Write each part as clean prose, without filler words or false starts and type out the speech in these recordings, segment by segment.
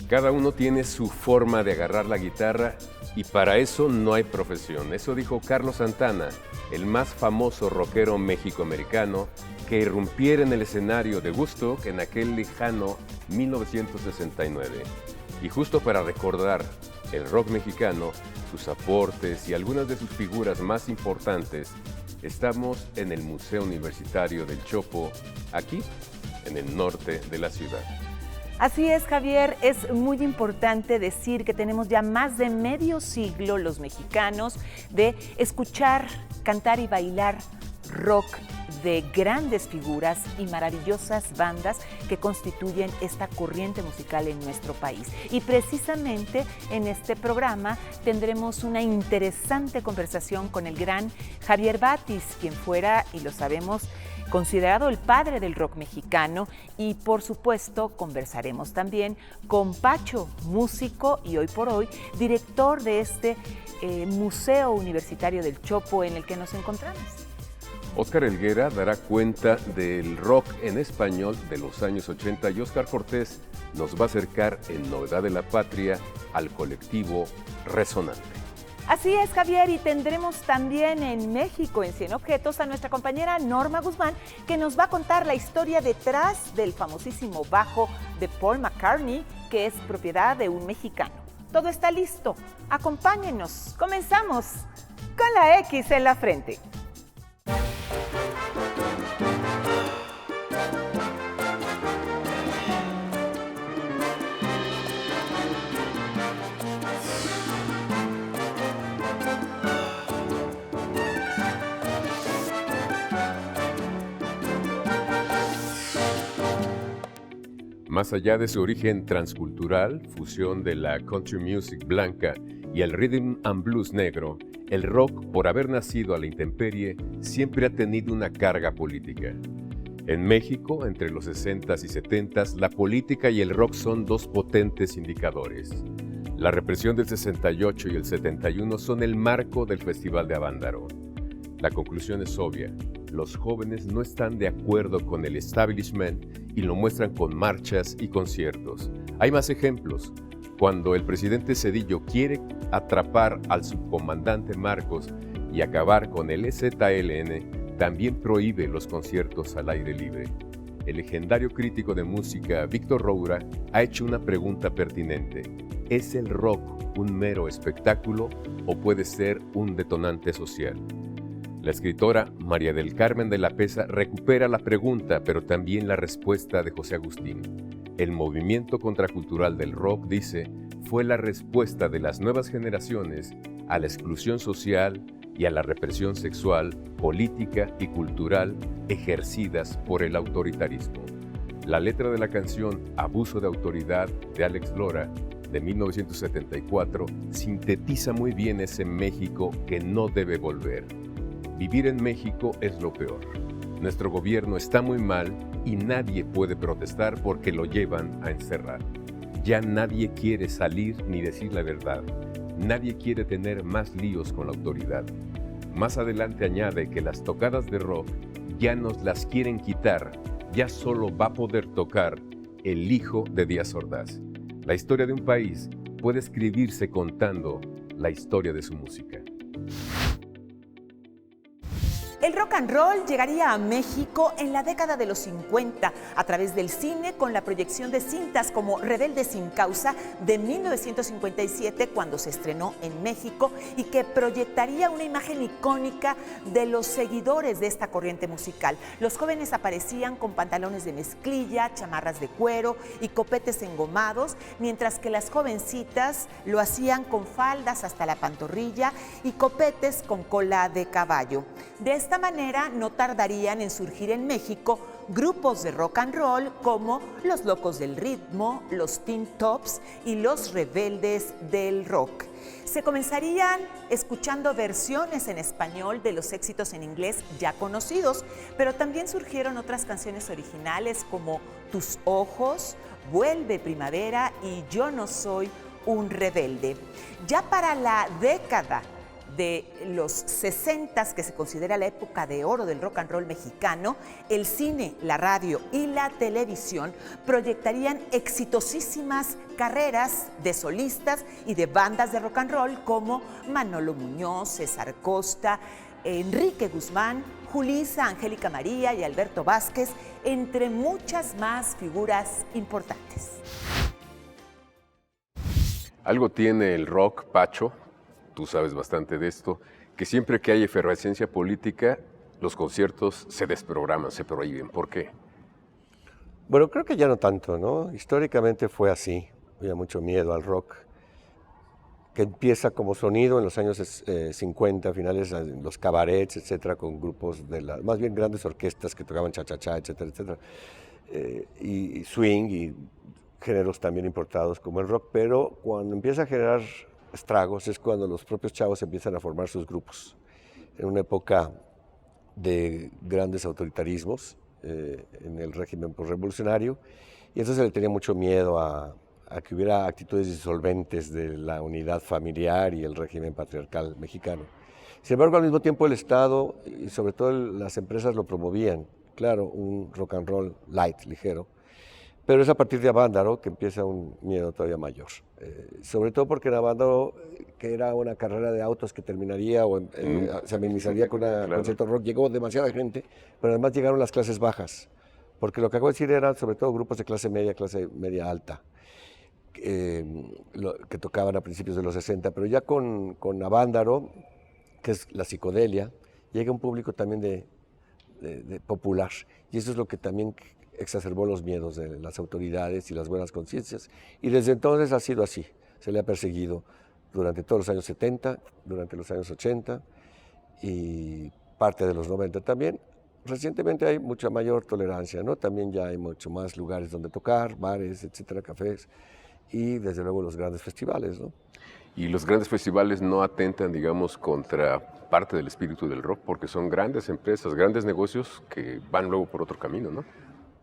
Cada uno tiene su forma de agarrar la guitarra y para eso no hay profesión. Eso dijo Carlos Santana, el más famoso rockero mexicoamericano que irrumpiera en el escenario de Woodstock en aquel lejano 1969. Y justo para recordar el rock mexicano, sus aportes y algunas de sus figuras más importantes, estamos en el Museo Universitario del Chopo, aquí en el norte de la ciudad. Así es, Javier, es muy importante decir que tenemos ya más de medio siglo los mexicanos de escuchar, cantar y bailar rock de grandes figuras y maravillosas bandas que constituyen esta corriente musical en nuestro país. Y precisamente en este programa tendremos una interesante conversación con el gran Javier Batis, quien fuera, y lo sabemos, considerado el padre del rock mexicano, y por supuesto conversaremos también con Pacho, músico y hoy por hoy director de este Museo Universitario del Chopo en el que nos encontramos. Óscar Helguera dará cuenta del rock en español de los años 80 y Óscar Cortés nos va a acercar en Novedad de la Patria al colectivo Resonante. Así es, Javier, y tendremos también en México, en 100 Objetos, a nuestra compañera Norma Guzmán, que nos va a contar la historia detrás del famosísimo bajo de Paul McCartney, que es propiedad de un mexicano. Todo está listo. Acompáñenos. Comenzamos con la X en la frente. Más allá de su origen transcultural, fusión de la country music blanca y el rhythm and blues negro, el rock, por haber nacido a la intemperie, siempre ha tenido una carga política. En México, entre los 60s y 70s, la política y el rock son dos potentes indicadores. La represión del 68 y el 71 son el marco del Festival de Avándaro. La conclusión es obvia. Los jóvenes no están de acuerdo con el establishment y lo muestran con marchas y conciertos. Hay más ejemplos. Cuando el presidente Zedillo quiere atrapar al subcomandante Marcos y acabar con el EZLN, también prohíbe los conciertos al aire libre. El legendario crítico de música Víctor Roura ha hecho una pregunta pertinente. ¿Es el rock un mero espectáculo o puede ser un detonante social? La escritora María del Carmen de la Pesa recupera la pregunta, pero también la respuesta de José Agustín. El movimiento contracultural del rock, dice, fue la respuesta de las nuevas generaciones a la exclusión social y a la represión sexual, política y cultural ejercidas por el autoritarismo. La letra de la canción Abuso de Autoridad de Alex Lora, de 1974, sintetiza muy bien ese México que no debe volver. Vivir en México es lo peor. Nuestro gobierno está muy mal y nadie puede protestar porque lo llevan a encerrar. Ya nadie quiere salir ni decir la verdad. Nadie quiere tener más líos con la autoridad. Más adelante añade que las tocadas de rock ya nos las quieren quitar. Ya solo va a poder tocar el hijo de Díaz Ordaz. La historia de un país puede escribirse contando la historia de su música. El rock and roll llegaría a México en la década de los 50 a través del cine con la proyección de cintas como Rebelde sin Causa de 1957 cuando se estrenó en México y que proyectaría una imagen icónica de los seguidores de esta corriente musical. Los jóvenes aparecían con pantalones de mezclilla, chamarras de cuero y copetes engomados, mientras que las jovencitas lo hacían con faldas hasta la pantorrilla y copetes con cola de caballo. De esta manera no tardarían en surgir en México grupos de rock and roll como Los Locos del Ritmo, los Teen Tops y los Rebeldes del Rock. Se comenzarían escuchando versiones en español de los éxitos en inglés ya conocidos, pero también surgieron otras canciones originales como Tus Ojos, Vuelve Primavera y Yo no soy un rebelde. Ya para la década de los 60, que se considera la época de oro del rock and roll mexicano, el cine, la radio y la televisión proyectarían exitosísimas carreras de solistas y de bandas de rock and roll como Manolo Muñoz, César Costa, Enrique Guzmán, Julissa, Angélica María y Alberto Vázquez, entre muchas más figuras importantes. Algo tiene el rock, Pacho, tú sabes bastante de esto, que siempre que hay efervescencia política, los conciertos se desprograman, se prohíben. ¿Por qué? Bueno, creo que ya no tanto, ¿no? Históricamente fue así. Había mucho miedo al rock, que empieza como sonido en los años 50, finales, los cabarets, etcétera, con grupos más bien grandes orquestas que tocaban cha-cha-cha, etcétera, etcétera, y swing y géneros también importados como el rock, pero cuando empieza a generar estragos es cuando los propios chavos empiezan a formar sus grupos. En una época de grandes autoritarismos en el régimen posrevolucionario, y entonces se le tenía mucho miedo a que hubiera actitudes disolventes de la unidad familiar y el régimen patriarcal mexicano. Sin embargo, al mismo tiempo el Estado y sobre todo las empresas lo promovían, claro, un rock and roll light, ligero, pero es a partir de Avándaro que empieza un miedo todavía mayor. Sobre todo porque en Avándaro, que era una carrera de autos que terminaría o se amenizaría con un concierto rock, llegó demasiada gente, pero además llegaron las clases bajas, porque lo que acabo de decir eran sobre todo grupos de clase media alta, que tocaban a principios de los 60, pero ya con Avándaro, que es la psicodelia, llega un público también de popular, y eso es lo que también exacerbó los miedos de las autoridades y las buenas conciencias, y desde entonces ha sido así. Se le ha perseguido durante todos los años 70, durante los años 80 y parte de los 90 también. Recientemente hay mucha mayor tolerancia, ¿no? También ya hay mucho más lugares donde tocar, bares, etcétera, cafés, y desde luego los grandes festivales, ¿no? Y los grandes festivales no atentan, digamos, contra parte del espíritu del rock, porque son grandes empresas, grandes negocios que van luego por otro camino, ¿no?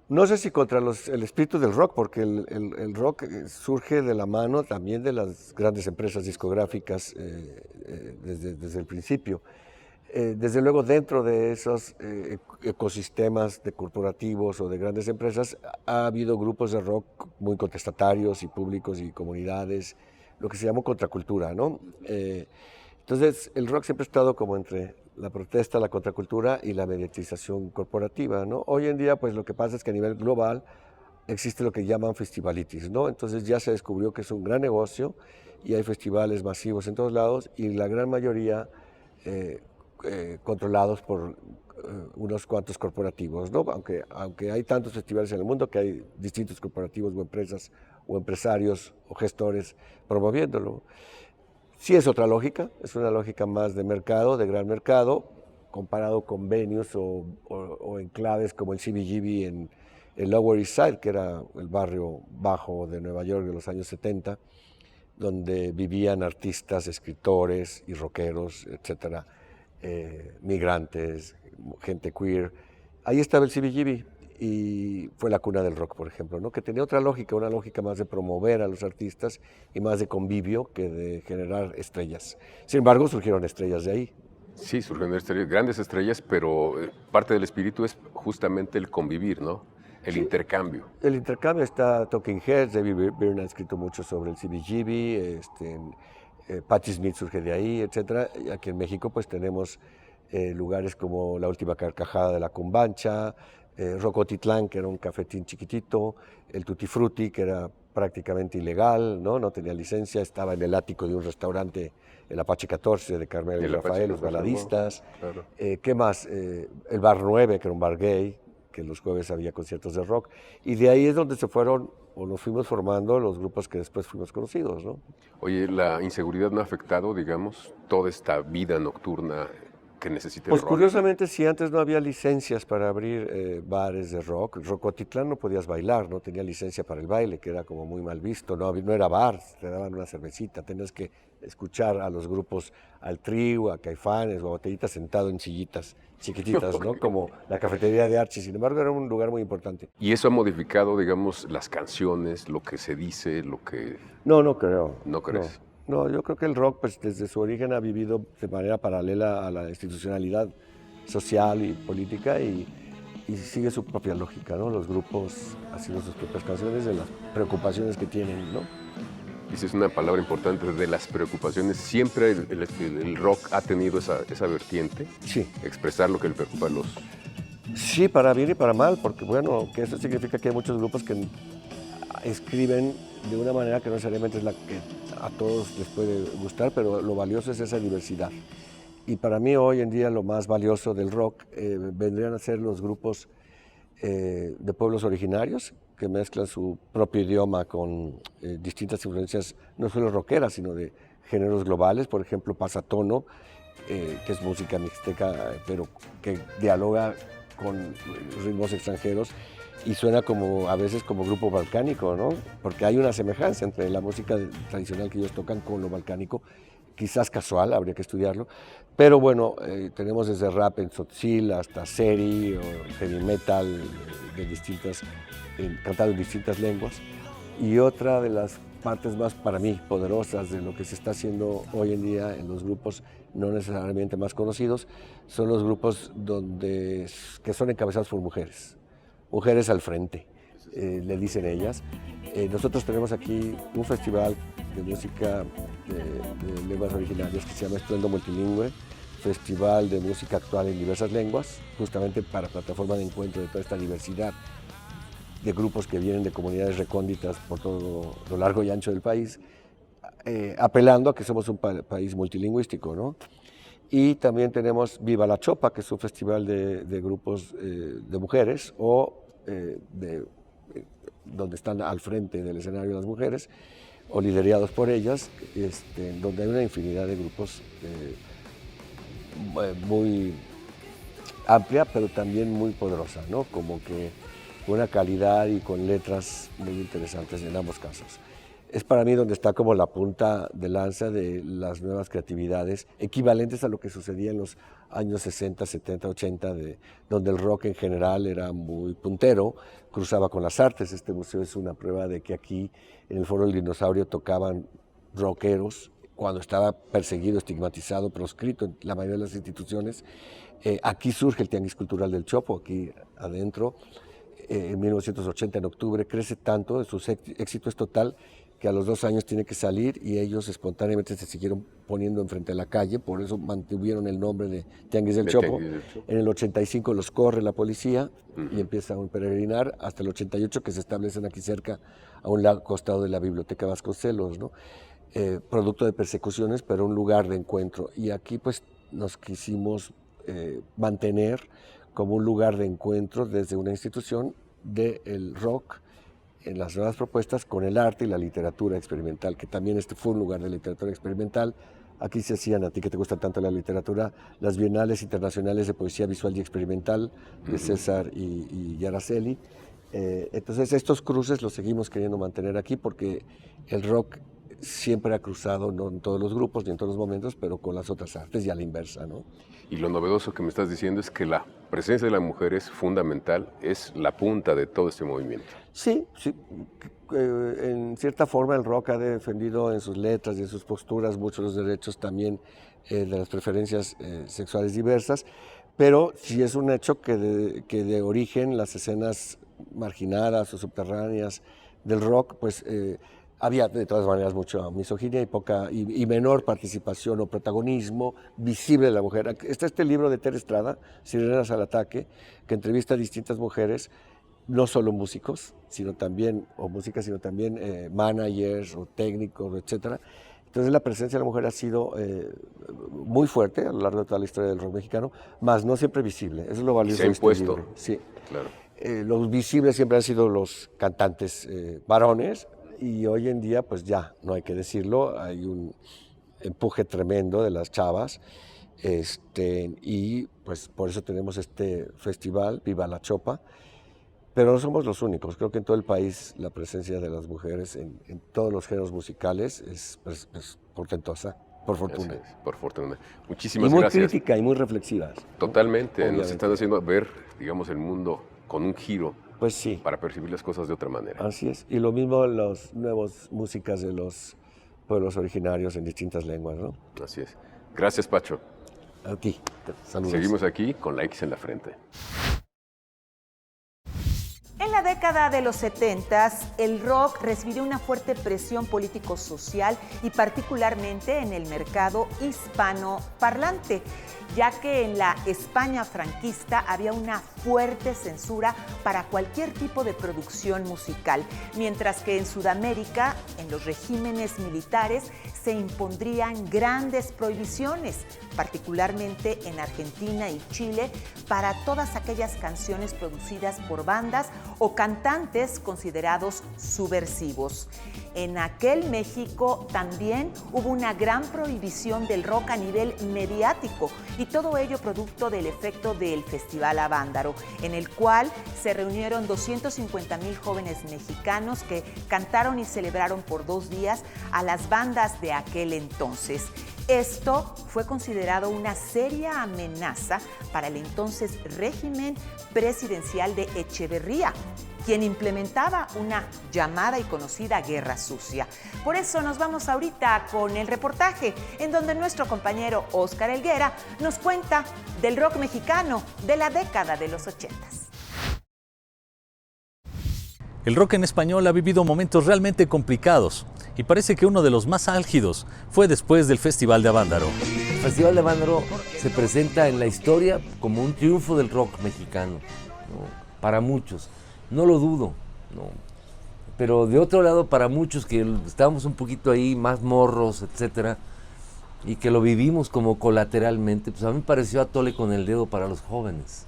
No sé si contra el espíritu del rock, porque el rock surge de la mano también de las grandes empresas discográficas desde el principio. Desde luego, dentro de esos ecosistemas de corporativos o de grandes empresas, ha habido grupos de rock muy contestatarios y públicos y comunidades, lo que se llamó contracultura, ¿no? Entonces, el rock siempre ha estado como entre la protesta, la contracultura y la mediatización corporativa, ¿no? Hoy en día, pues lo que pasa es que a nivel global existe lo que llaman festivalitis, ¿no? Entonces ya se descubrió que es un gran negocio y hay festivales masivos en todos lados y la gran mayoría controlados por unos cuantos corporativos, ¿no? Aunque hay tantos festivales en el mundo que hay distintos corporativos o empresas o empresarios o gestores promoviéndolo. Sí es otra lógica, es una lógica más de mercado, de gran mercado, comparado con venues o enclaves como el CBGB en el Lower East Side, que era el barrio bajo de Nueva York de los años 70, donde vivían artistas, escritores y rockeros, etcétera, migrantes, gente queer. Ahí estaba el CBGB y fue la cuna del rock, por ejemplo, ¿no? Que tenía otra lógica, una lógica más de promover a los artistas y más de convivio que de generar estrellas. Sin embargo, surgieron estrellas de ahí. Sí, surgieron estrellas, grandes estrellas, pero parte del espíritu es justamente el convivir, ¿no? El intercambio. El intercambio está Talking Heads, David Byrne ha escrito mucho sobre el CBGB, Patti Smith surge de ahí, etcétera. Y aquí en México pues tenemos lugares como La Última Carcajada de la Cumbancha, Rocotitlán, que era un cafetín chiquitito, el Tutti Frutti, que era prácticamente ilegal, no tenía licencia, estaba en el ático de un restaurante, el Apache 14 de Carmelo y Rafael, los baladistas. Claro. ¿Qué más? El Bar 9, que era un bar gay, que los jueves había conciertos de rock, y de ahí es donde se fueron o nos fuimos formando los grupos que después fuimos conocidos, ¿no? Oye, ¿la inseguridad no ha afectado, digamos, toda esta vida nocturna que necesita el Pues rock? curiosamente, si antes no había licencias para abrir bares de rock, Rocotitlán no podías bailar, no tenía licencia para el baile, que era como muy mal visto, no era bar, te daban una cervecita, tenías que escuchar a los grupos, al Trío, a Caifanes o a Botellita sentado en sillitas chiquititas, ¿no? Como la cafetería de Archie. Sin embargo, era un lugar muy importante. ¿Y eso ha modificado, digamos, las canciones, lo que se dice, lo que... No creo. ¿No crees? No, yo creo que el rock, pues desde su origen ha vivido de manera paralela a la institucionalidad social y política y sigue su propia lógica, ¿no? Los grupos haciendo sus propias canciones de las preocupaciones que tienen, ¿no? Dices una palabra importante, de las preocupaciones. Siempre el rock ha tenido esa vertiente, Sí. expresar lo que le preocupa a los... Sí, para bien y para mal, porque bueno, que eso significa que hay muchos grupos que escriben de una manera que no necesariamente es la que a todos les puede gustar, pero lo valioso es esa diversidad. Y para mí hoy en día lo más valioso del rock vendrían a ser los grupos de pueblos originarios que mezclan su propio idioma con distintas influencias, no solo rockeras, sino de géneros globales. Por ejemplo, Pasatono, que es música mixteca, pero que dialoga con ritmos extranjeros y suena como a veces como grupo balcánico, ¿no? Porque hay una semejanza entre la música tradicional que ellos tocan con lo balcánico, quizás casual, habría que estudiarlo, pero bueno, tenemos desde rap en Tzotzil hasta seri o heavy metal de distintas, cantado en distintas lenguas. Y otra de las partes más, para mí, poderosas de lo que se está haciendo hoy en día en los grupos no necesariamente más conocidos, son los grupos que son encabezados por mujeres, mujeres al frente, le dicen ellas. Nosotros tenemos aquí un festival de música de lenguas originarias que se llama Estruendo Multilingüe, festival de música actual en diversas lenguas, justamente para plataforma de encuentro de toda esta diversidad de grupos que vienen de comunidades recónditas por todo lo largo y ancho del país, apelando a que somos un país multilingüístico, ¿no? Y también tenemos Viva la Chopa, que es un festival de grupos de mujeres donde están al frente del escenario las mujeres o liderados por ellas, donde hay una infinidad de grupos muy amplia, pero también muy poderosa, ¿no? Como que con una calidad y con letras muy interesantes en ambos casos. Es para mí donde está como la punta de lanza de las nuevas creatividades, equivalentes a lo que sucedía en los años 60, 70, 80, donde el rock en general era muy puntero, cruzaba con las artes. Este museo es una prueba de que aquí en el Foro del Dinosaurio tocaban rockeros, cuando estaba perseguido, estigmatizado, proscrito en la mayoría de las instituciones. Aquí surge el Tianguis Cultural del Chopo, aquí adentro, en 1980, en octubre, crece tanto, su éxito es total, que a los 2 años tiene que salir y ellos espontáneamente se siguieron poniendo enfrente de la calle, por eso mantuvieron el nombre de Tianguis del Chopo. En el 85 los corre la policía y empiezan a peregrinar hasta el 88, que se establecen aquí cerca, a un costado de la Biblioteca Vasconcelos, ¿no? Producto de persecuciones, pero un lugar de encuentro. Y aquí pues nos quisimos mantener como un lugar de encuentro desde una institución del rock en las nuevas propuestas con el arte y la literatura experimental, que también fue un lugar de literatura experimental. Aquí se hacían, a ti que te gusta tanto la literatura, las bienales internacionales de poesía visual y experimental de César y Araceli. Entonces estos cruces los seguimos queriendo mantener aquí porque el rock siempre ha cruzado, no en todos los grupos ni en todos los momentos, pero con las otras artes y a la inversa, ¿no? Y lo novedoso que me estás diciendo es que la presencia de la mujer es fundamental, es la punta de todo este movimiento. Sí, sí. En cierta forma el rock ha defendido en sus letras y en sus posturas muchos los derechos también de las preferencias sexuales diversas, pero sí es un hecho que de origen las escenas marginadas o subterráneas del rock, pues había de todas maneras mucha misoginia y menor participación o protagonismo visible de la mujer. Está este libro de Tere Estrada, Sirenas al Ataque, que entrevista a distintas mujeres, no solo músicos, sino también managers o técnicos, etc. Entonces la presencia de la mujer ha sido muy fuerte a lo largo de toda la historia del rock mexicano, más no siempre visible. Eso es lo valioso de este libro. Sí. Claro. Los visibles siempre han sido los cantantes varones, y hoy en día, pues ya, no hay que decirlo, hay un empuje tremendo de las chavas, y pues por eso tenemos este festival, Viva la Chopa, pero no somos los únicos. Creo que en todo el país la presencia de las mujeres en todos los géneros musicales es portentosa, por fortuna. Por fortuna. Muchísimas gracias. Y muy gracias. crítica y muy reflexivas. Totalmente, Obviamente. Nos están haciendo ver, digamos, el mundo con un giro. Pues sí. Para percibir las cosas de otra manera. Así es. Y lo mismo las nuevas músicas de los pueblos originarios en distintas lenguas, ¿no? Así es. Gracias, Pacho. A ti, saludos. Seguimos aquí con la X en la frente. En la década de los 70, el rock recibió una fuerte presión político-social y particularmente en el mercado hispanoparlante, ya que en la España franquista había una fuerte censura para cualquier tipo de producción musical, mientras que en Sudamérica, en los regímenes militares, se impondrían grandes prohibiciones, particularmente en Argentina y Chile, para todas aquellas canciones producidas por bandas o cantantes considerados subversivos. En aquel México también hubo una gran prohibición del rock a nivel mediático, y todo ello producto del efecto del Festival Avándaro, en el cual se reunieron 250,000 jóvenes mexicanos que cantaron y celebraron por 2 días a las bandas de aquel entonces. Esto fue considerado una seria amenaza para el entonces régimen presidencial de Echeverría, quien implementaba una llamada y conocida guerra sucia. Por eso nos vamos ahorita con el reportaje, en donde nuestro compañero Óscar Helguera nos cuenta del rock mexicano de la década de los 80s. El rock en español ha vivido momentos realmente complicados y parece que uno de los más álgidos fue después del Festival de Avándaro. El Festival de Avándaro se presenta en la historia como un triunfo del rock mexicano, ¿no? Para muchos, no lo dudo, ¿no? Pero de otro lado, para muchos que estábamos un poquito ahí más morros, etcétera, y que lo vivimos como colateralmente, pues a mí me pareció atole con el dedo para los jóvenes.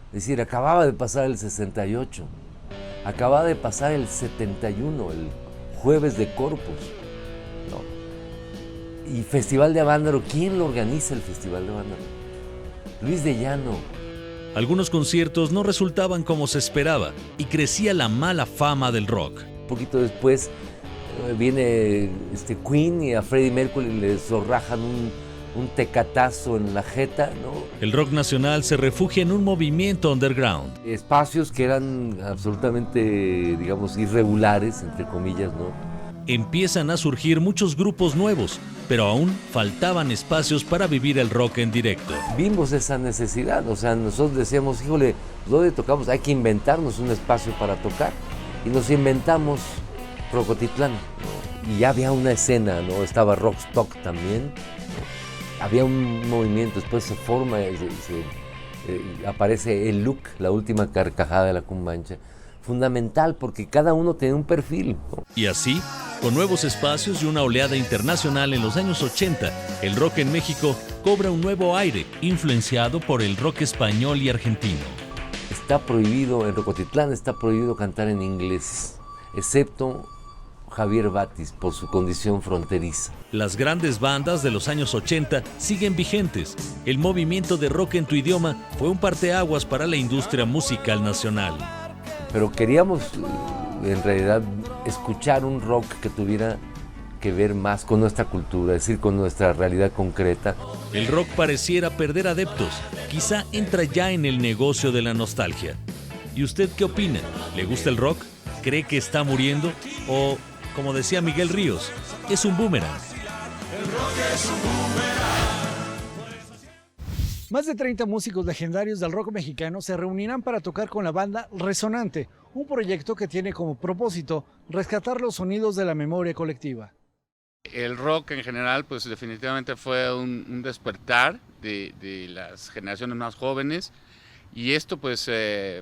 Es decir, acababa de pasar el 68, acababa de pasar el 71, el Jueves de Corpus, ¿no? Y Festival de Avándaro, ¿quién lo organiza el Festival de Avándaro? Luis de Llano. Algunos conciertos no resultaban como se esperaba y crecía la mala fama del rock. Un poquito después viene Queen, y a Freddie Mercury le zorrajan un tecatazo en la jeta, ¿no? El rock nacional se refugia en un movimiento underground. Espacios que eran absolutamente, digamos, irregulares, entre comillas, ¿no? Empiezan a surgir muchos grupos nuevos, pero aún faltaban espacios para vivir el rock en directo. Vimos esa necesidad, o sea, nosotros decíamos, híjole, ¿dónde tocamos? Hay que inventarnos un espacio para tocar. Y nos inventamos Rocotitlán, ¿no? Y ya había una escena, ¿no? Estaba Rockstock también, ¿no? Había un movimiento, después se forma, aparece el Look, la última carcajada de la cumbancha. Fundamental, porque cada uno tiene un perfil, ¿no? Y así, con nuevos espacios y una oleada internacional en los años 80, el rock en México cobra un nuevo aire, influenciado por el rock español y argentino. Está prohibido, en Rocotitlán está prohibido cantar en inglés, excepto Javier Batis, por su condición fronteriza. Las grandes bandas de los años 80 siguen vigentes. El movimiento de rock en tu idioma fue un parteaguas para la industria musical nacional. Pero queríamos, en realidad, escuchar un rock que tuviera que ver más con nuestra cultura, es decir, con nuestra realidad concreta. El rock pareciera perder adeptos, quizá entra ya en el negocio de la nostalgia. ¿Y usted qué opina? ¿Le gusta el rock? ¿Cree que está muriendo? ¿O, como decía Miguel Ríos, es un boomerang? El rock es un boomerang. Más de 30 músicos legendarios del rock mexicano se reunirán para tocar con la banda Resonante, un proyecto que tiene como propósito rescatar los sonidos de la memoria colectiva. El rock en general, pues definitivamente fue un despertar de las generaciones más jóvenes, y esto pues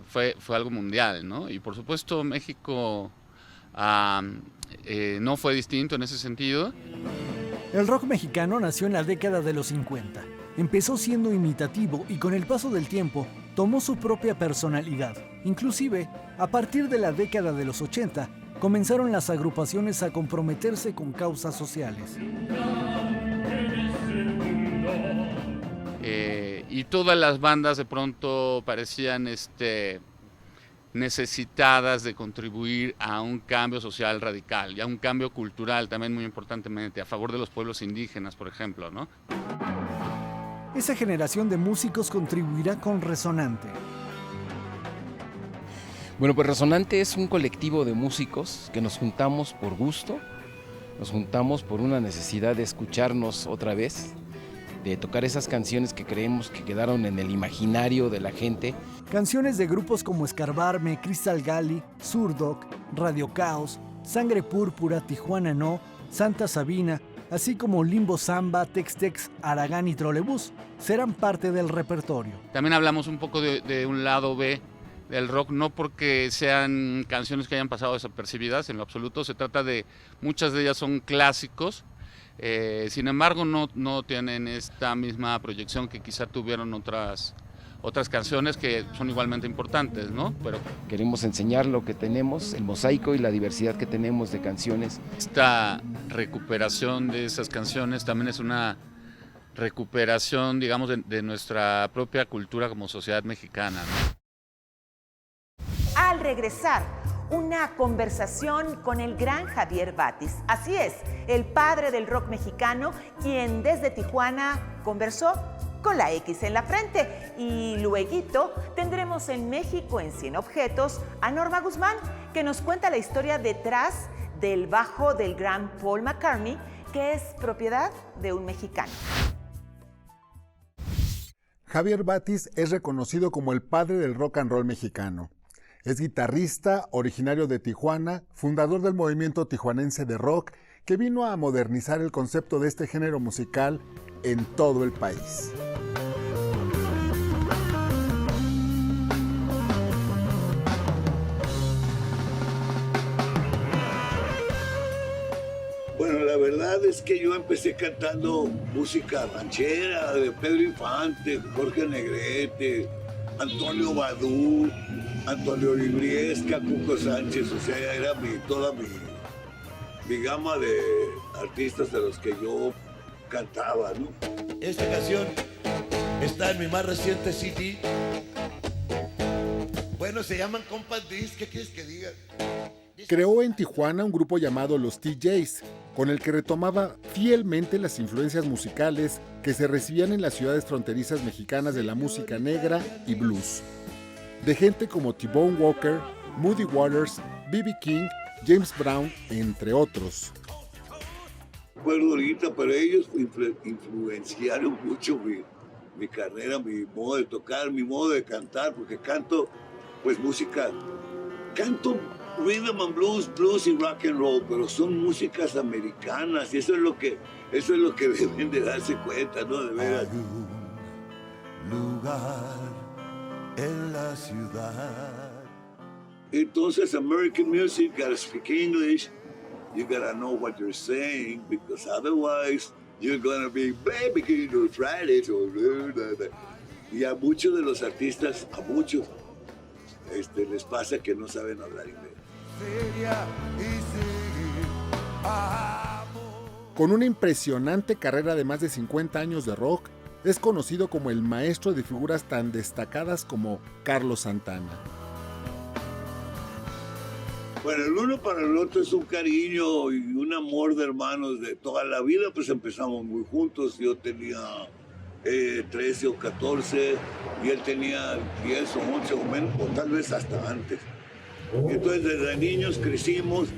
fue algo mundial, ¿no? Y por supuesto México no fue distinto en ese sentido. El rock mexicano nació en la década de los 50. Empezó siendo imitativo y con el paso del tiempo tomó su propia personalidad. Inclusive, a partir de la década de los 80, comenzaron las agrupaciones a comprometerse con causas sociales. Y todas las bandas de pronto parecían necesitadas de contribuir a un cambio social radical y a un cambio cultural también muy importantemente, a favor de los pueblos indígenas, por ejemplo, ¿no? Esa generación de músicos contribuirá con Resonante. Bueno, pues Resonante es un colectivo de músicos que nos juntamos por gusto, Nos juntamos por una necesidad de escucharnos otra vez, de tocar esas canciones que creemos que quedaron en el imaginario de la gente. Canciones de grupos como Escarbarme, Crystal Galley, Surdoc, Radio Caos, Sangre Púrpura, Tijuana No, Santa Sabina, así como Limbo Samba, Tex-Tex, Aragán y Trolebús, serán parte del repertorio. También hablamos un poco de un lado B del rock, no porque sean canciones que hayan pasado desapercibidas en lo absoluto, se trata de, muchas de ellas son clásicos, sin embargo no tienen esta misma proyección que quizá tuvieron otras canciones que son igualmente importantes, ¿no? Pero queremos enseñar lo que tenemos, el mosaico y la diversidad que tenemos de canciones. Esta recuperación de esas canciones también es una recuperación, digamos, de nuestra propia cultura como sociedad mexicana, ¿no? Al regresar, una conversación con el gran Javier Batis. Así es, el padre del rock mexicano, quien desde Tijuana conversó con la X en la frente. Y lueguito tendremos en México en 100 objetos a Norma Guzmán, que nos cuenta la historia detrás del bajo del gran Paul McCartney, que es propiedad de un mexicano. Javier Batis es reconocido como el padre del rock and roll mexicano. Es guitarrista, originario de Tijuana, fundador del movimiento tijuanense de rock, que vino a modernizar el concepto de este género musical en todo el país. Bueno, la verdad es que yo empecé cantando música ranchera de Pedro Infante, Jorge Negrete, Antonio Badú, Antonio Libriesca, Cuco Sánchez, o sea, era toda mi gama de artistas de los que yo cantaba, ¿no? Esta canción está en mi más reciente CD. Bueno, se llaman Compact Disc, ¿qué quieres que diga? Creó en Tijuana un grupo llamado Los TJs, con el que retomaba fielmente las influencias musicales que se recibían en las ciudades fronterizas mexicanas de la música negra y blues. De gente como T-Bone Walker, Muddy Waters, B.B. King, James Brown, entre otros. Recuerdo ahorita, pero ellos influenciaron mucho mi carrera, mi modo de tocar, mi modo de cantar, porque canto, pues música, canto rhythm and blues, blues y rock and roll, pero son músicas americanas y eso es lo que deben de darse cuenta, ¿no? De veras. Hay un lugar en la ciudad. Entonces, American music, you gotta speak English, you gotta know what you're saying, because otherwise you're gonna be baby, can you try it? Y a muchos de los artistas, a muchos, les pasa que no saben hablar inglés. Con una impresionante carrera de más de 50 años de rock, es conocido como el maestro de figuras tan destacadas como Carlos Santana. Bueno, el uno para el otro es un cariño y un amor de hermanos de toda la vida, pues empezamos muy juntos. Yo tenía 13 o 14 y él tenía 10 o 11 o menos, o tal vez hasta antes. Entonces desde niños crecimos.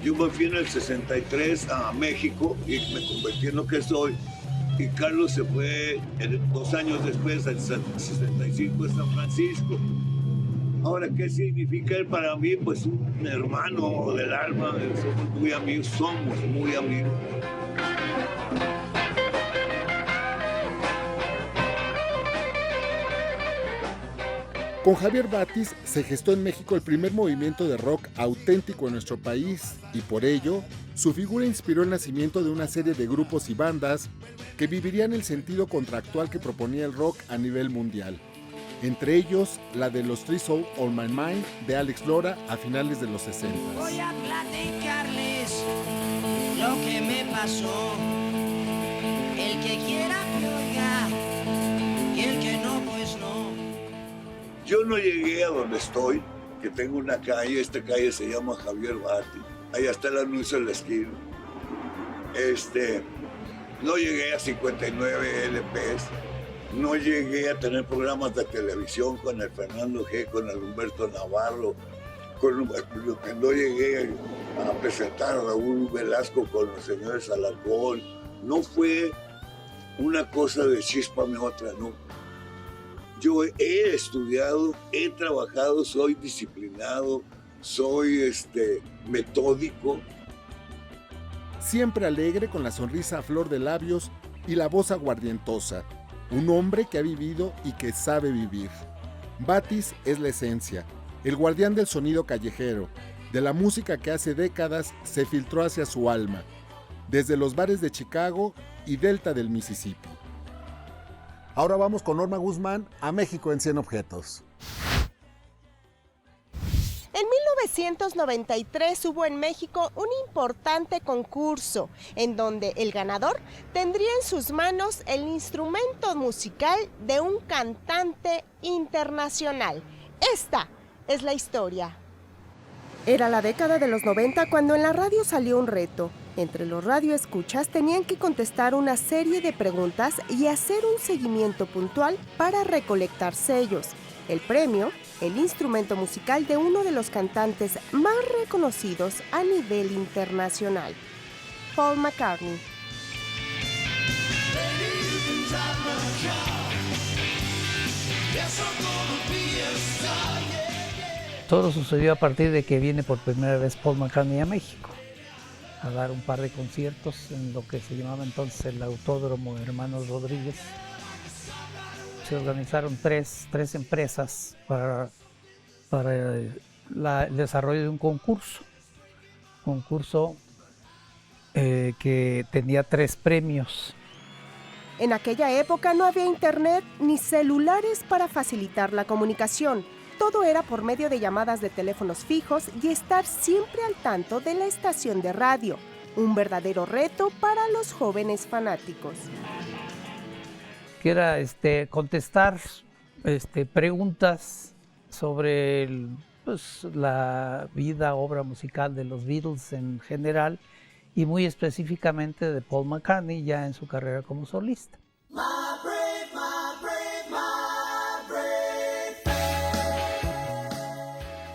Yo me fui en el 63 a México y me convertí en lo que soy. Y Carlos se fue 2 años después, al 65 a San Francisco. Ahora, ¿qué significa él para mí? Pues un hermano del alma, somos muy amigos. Con Javier Batis se gestó en México el primer movimiento de rock auténtico en nuestro país y por ello, su figura inspiró el nacimiento de una serie de grupos y bandas que vivirían el sentido contractual que proponía el rock a nivel mundial. Entre ellos, la de los Three Souls on My Mind de Alex Lora a finales de los 60. Voy a platicarles lo que me pasó. El que quiera que oiga y el que no, pues no. Yo no llegué a donde estoy, que tengo una calle, esta calle se llama Javier Batis. Ahí está el anuncio en la esquina. No llegué a 59 LPs. No llegué a tener programas de televisión con el Fernando G, con el Humberto Navarro, no llegué a presentar a Raúl Velasco con los señores Alarcón. No fue una cosa de chíspame otra, no. Yo he estudiado, he trabajado, soy disciplinado, soy metódico. Siempre alegre, con la sonrisa a flor de labios y la voz aguardientosa. Un hombre que ha vivido y que sabe vivir. Batis es la esencia, el guardián del sonido callejero, de la música que hace décadas se filtró hacia su alma, desde los bares de Chicago y Delta del Mississippi. Ahora vamos con Norma Guzmán a México en 100 objetos. En 1993 hubo en México un importante concurso en donde el ganador tendría en sus manos el instrumento musical de un cantante internacional. Esta es la historia. Era la década de los 90 cuando en la radio salió un reto. Entre los radioescuchas tenían que contestar una serie de preguntas y hacer un seguimiento puntual para recolectar sellos. El premio, el instrumento musical de uno de los cantantes más reconocidos a nivel internacional, Paul McCartney. Todo sucedió a partir de que viene por primera vez Paul McCartney a México a dar un par de conciertos en lo que se llamaba entonces el Autódromo Hermanos Rodríguez. Se organizaron tres empresas para el desarrollo de un concurso que tenía 3 premios. En aquella época no había internet ni celulares para facilitar la comunicación. Todo era por medio de llamadas de teléfonos fijos y estar siempre al tanto de la estación de radio. Un verdadero reto para los jóvenes fanáticos. Que era contestar preguntas sobre la vida, obra musical de los Beatles en general y muy específicamente de Paul McCartney ya en su carrera como solista.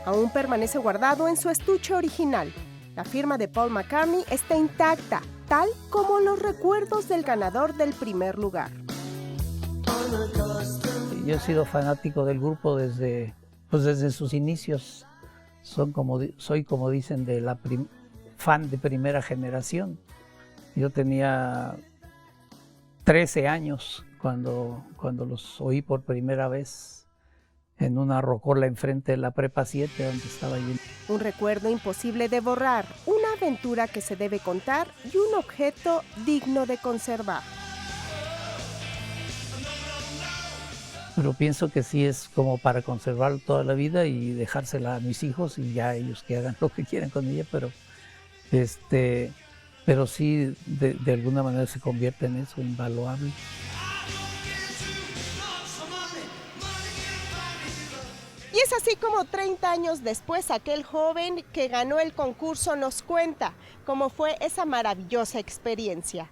Aún permanece guardado en su estuche original. La firma de Paul McCartney está intacta, tal como los recuerdos del ganador del primer lugar. Yo he sido fanático del grupo desde sus inicios. Soy como dicen, fan de primera generación. Yo tenía 13 años cuando los oí por primera vez en una rocola enfrente de la Prepa 7 donde estaba yo. Un recuerdo imposible de borrar, una aventura que se debe contar y un objeto digno de conservar. Pero pienso que sí es como para conservarlo toda la vida y dejársela a mis hijos y ya ellos que hagan lo que quieran con ella, pero sí de alguna manera se convierte en eso, invaluable. Y es así como 30 años después, aquel joven que ganó el concurso nos cuenta cómo fue esa maravillosa experiencia.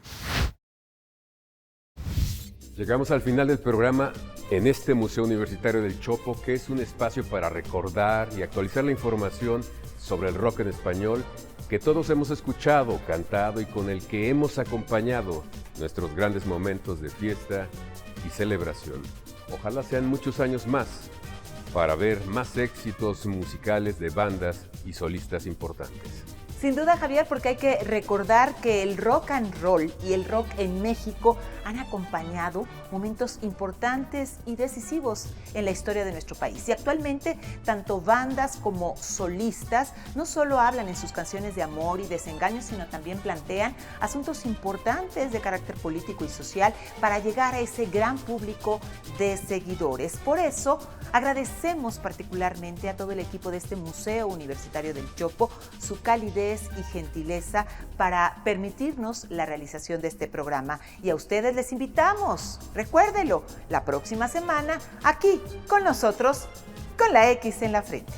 Llegamos al final del programa en este Museo Universitario del Chopo, que es un espacio para recordar y actualizar la información sobre el rock en español que todos hemos escuchado, cantado y con el que hemos acompañado nuestros grandes momentos de fiesta y celebración. Ojalá sean muchos años más para ver más éxitos musicales de bandas y solistas importantes. Sin duda, Javier, porque hay que recordar que el rock and roll y el rock en México han acompañado momentos importantes y decisivos en la historia de nuestro país. Y actualmente, tanto bandas como solistas no solo hablan en sus canciones de amor y desengaño, sino también plantean asuntos importantes de carácter político y social para llegar a ese gran público de seguidores. Por eso, agradecemos particularmente a todo el equipo de este Museo Universitario del Chopo su calidez y gentileza para permitirnos la realización de este programa. Y a ustedes les invitamos, recuérdelo, la próxima semana aquí con nosotros con la X en la frente.